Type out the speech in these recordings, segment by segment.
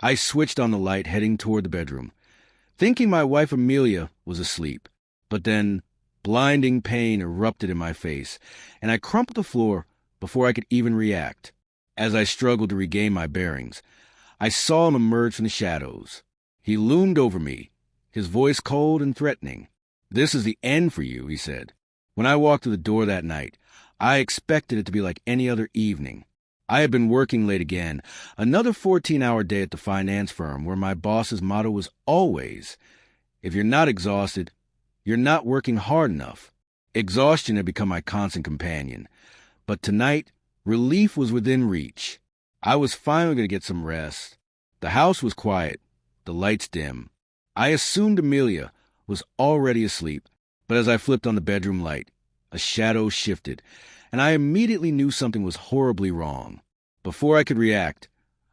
I switched on the light, heading toward the bedroom, thinking my wife Amelia was asleep. But then, blinding pain erupted in my face, and I crumpled the floor before I could even react. As I struggled to regain my bearings, I saw him emerge from the shadows. He loomed over me, his voice cold and threatening. "This is the end for you," he said. When I walked through the door that night, I expected it to be like any other evening. I had been working late again, another 14-hour day at the finance firm where my boss's motto was always, "If you're not exhausted, you're not working hard enough." Exhaustion had become my constant companion. But tonight, relief was within reach. I was finally going to get some rest. The house was quiet, the lights dim. I assumed Amelia was already asleep, but as I flipped on the bedroom light, a shadow shifted, and I immediately knew something was horribly wrong. Before I could react,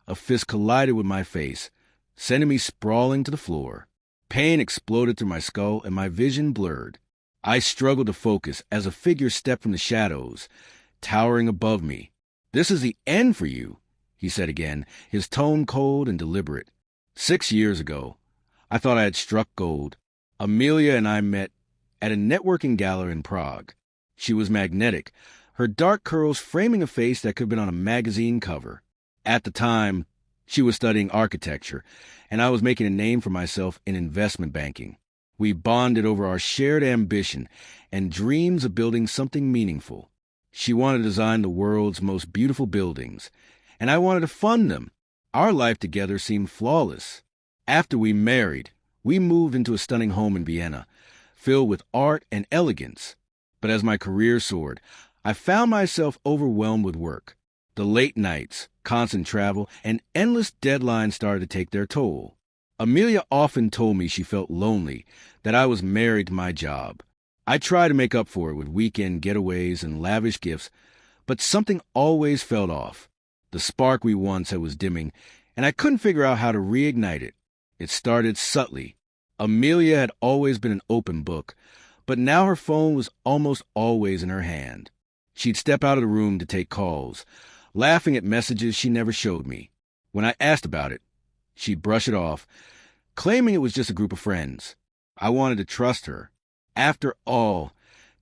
a fist collided with my face, sending me sprawling to the floor. Pain exploded through my skull, and my vision blurred. I struggled to focus as a figure stepped from the shadows, towering above me. "This is the end for you," he said again, his tone cold and deliberate. 6 years ago, I thought I had struck gold. Amelia and I met at a networking gala in Prague. She was magnetic, her dark curls framing a face that could have been on a magazine cover. At the time, she was studying architecture, and I was making a name for myself in investment banking. We bonded over our shared ambition and dreams of building something meaningful. She wanted to design the world's most beautiful buildings, and I wanted to fund them. Our life together seemed flawless. After we married, we moved into a stunning home in Vienna, filled with art and elegance. But as my career soared, I found myself overwhelmed with work. The late nights, constant travel, and endless deadlines started to take their toll. Amelia often told me she felt lonely, that I was married to my job. I tried to make up for it with weekend getaways and lavish gifts, but something always felt off. The spark we once had was dimming, and I couldn't figure out how to reignite it. It started subtly. Amelia had always been an open book, but now her phone was almost always in her hand. She'd step out of the room to take calls, laughing at messages she never showed me. When I asked about it, she'd brush it off, claiming it was just a group of friends. I wanted to trust her. After all,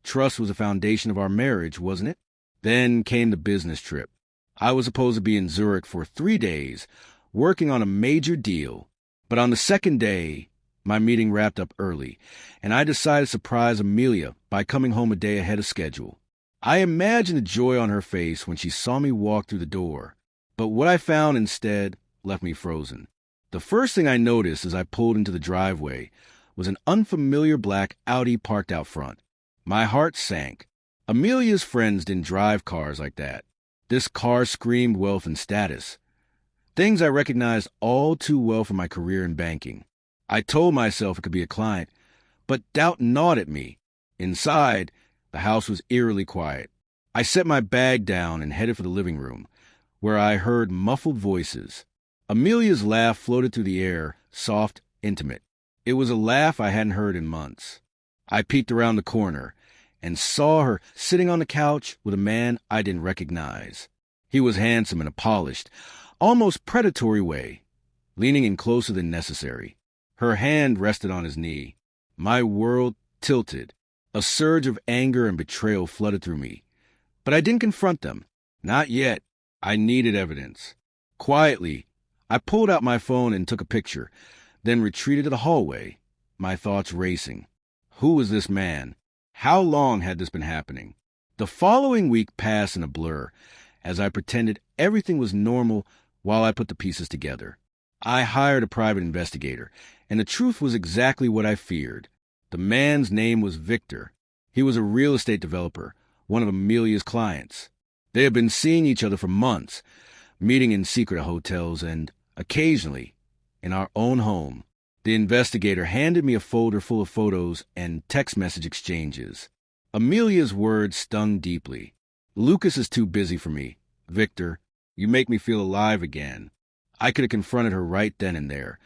trust was the foundation of our marriage, wasn't it? Then came the business trip. I was supposed to be in Zurich for 3 days, working on a major deal. But on the second day, my meeting wrapped up early, and I decided to surprise Amelia by coming home a day ahead of schedule. I imagined the joy on her face when she saw me walk through the door, but what I found instead left me frozen. The first thing I noticed as I pulled into the driveway was an unfamiliar black Audi parked out front. My heart sank. Amelia's friends didn't drive cars like that. This car screamed wealth and status, things I recognized all too well from my career in banking. I told myself it could be a client, but doubt gnawed at me. Inside, the house was eerily quiet. I set my bag down and headed for the living room, where I heard muffled voices. Amelia's laugh floated through the air, soft, intimate. It was a laugh I hadn't heard in months. I peeked around the corner and saw her sitting on the couch with a man I didn't recognize. He was handsome in a polished, almost predatory way, leaning in closer than necessary. Her hand rested on his knee. My world tilted. A surge of anger and betrayal flooded through me. But I didn't confront them. Not yet. I needed evidence. Quietly, I pulled out my phone and took a picture, then retreated to the hallway, my thoughts racing. Who was this man? How long had this been happening? The following week passed in a blur, as I pretended everything was normal while I put the pieces together. I hired a private investigator, and the truth was exactly what I feared. The man's name was Victor. He was a real estate developer, one of Amelia's clients. They had been seeing each other for months, meeting in secret at hotels and, occasionally, in our own home. The investigator handed me a folder full of photos and text message exchanges. Amelia's words stung deeply. "Lucas is too busy for me. Victor, you make me feel alive again." I could have confronted her right then and there,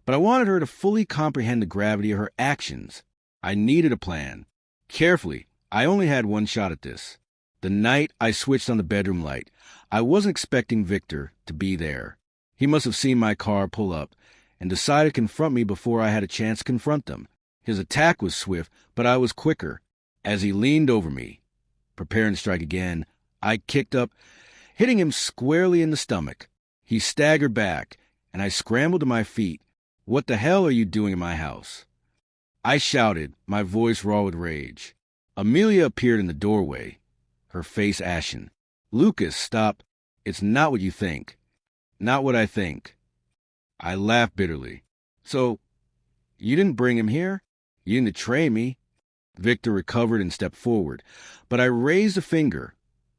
but I wanted her to fully comprehend the gravity of her actions. I needed a plan. Carefully, I only had one shot at this. The night I switched on the bedroom light, I wasn't expecting Victor to be there. He must have seen my car pull up and decided to confront me before I had a chance to confront them. His attack was swift, but I was quicker. As he leaned over me, preparing to strike again, I kicked up, hitting him squarely in the stomach. He staggered back, and I scrambled to my feet. "What the hell are you doing in my house?" I shouted, my voice raw with rage. Amelia appeared in the doorway, her face ashen. "Lucas, stop. It's not what you think." "Not what I think." I laughed bitterly. "So, you didn't bring him here? You didn't betray me?" Victor recovered and stepped forward, but I raised a finger,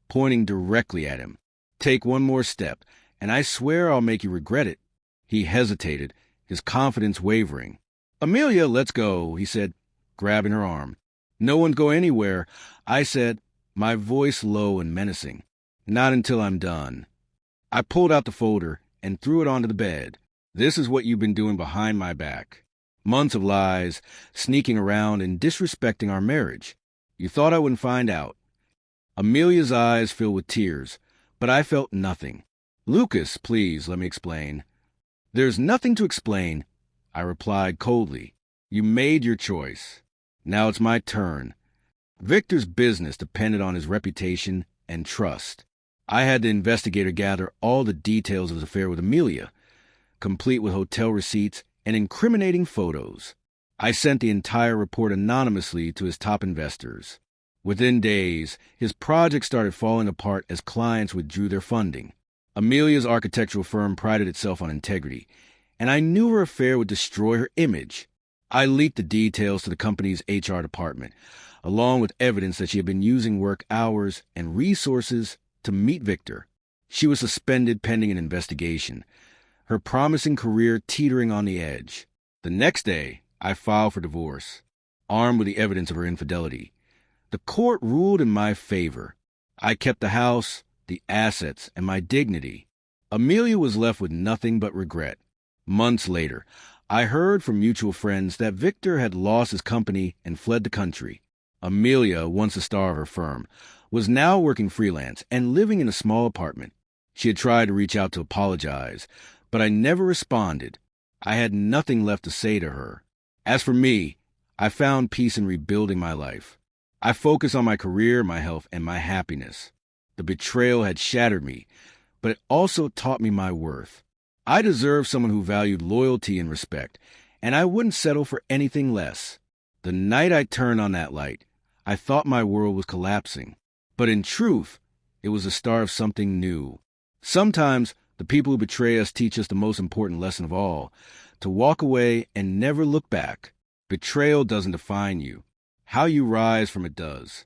pointing directly at him. "Take one more step, and I swear I'll make you regret it." He hesitated, his confidence wavering. "Amelia, let's go," he said, grabbing her arm. "No one's going anywhere," I said, my voice low and menacing. "Not until I'm done." I pulled out the folder and threw it onto the bed. "This is what you've been doing behind my back. Months of lies, sneaking around and disrespecting our marriage. You thought I wouldn't find out." Amelia's eyes filled with tears, but I felt nothing. "Lucas, please, let me explain." "There's nothing to explain," I replied coldly. "You made your choice. Now it's my turn." Victor's business depended on his reputation and trust. I had the investigator gather all the details of his affair with Amelia, complete with hotel receipts and incriminating photos. I sent the entire report anonymously to his top investors. Within days, his project started falling apart as clients withdrew their funding. Amelia's architectural firm prided itself on integrity, and I knew her affair would destroy her image. I leaked the details to the company's HR department, along with evidence that she had been using work hours and resources to meet Victor. She was suspended pending an investigation, her promising career teetering on the edge. The next day, I filed for divorce, armed with the evidence of her infidelity. The court ruled in my favor. I kept the house, the assets, and my dignity. Amelia was left with nothing but regret. Months later, I heard from mutual friends that Victor had lost his company and fled the country. Amelia, once the star of her firm, was now working freelance and living in a small apartment. She had tried to reach out to apologize, but I never responded. I had nothing left to say to her. As for me, I found peace in rebuilding my life. I focused on my career, my health, and my happiness. The betrayal had shattered me, but it also taught me my worth. I deserved someone who valued loyalty and respect, and I wouldn't settle for anything less. The night I turned on that light, I thought my world was collapsing. But in truth, it was the start of something new. Sometimes the people who betray us teach us the most important lesson of all, to walk away and never look back. Betrayal doesn't define you. How you rise from it does.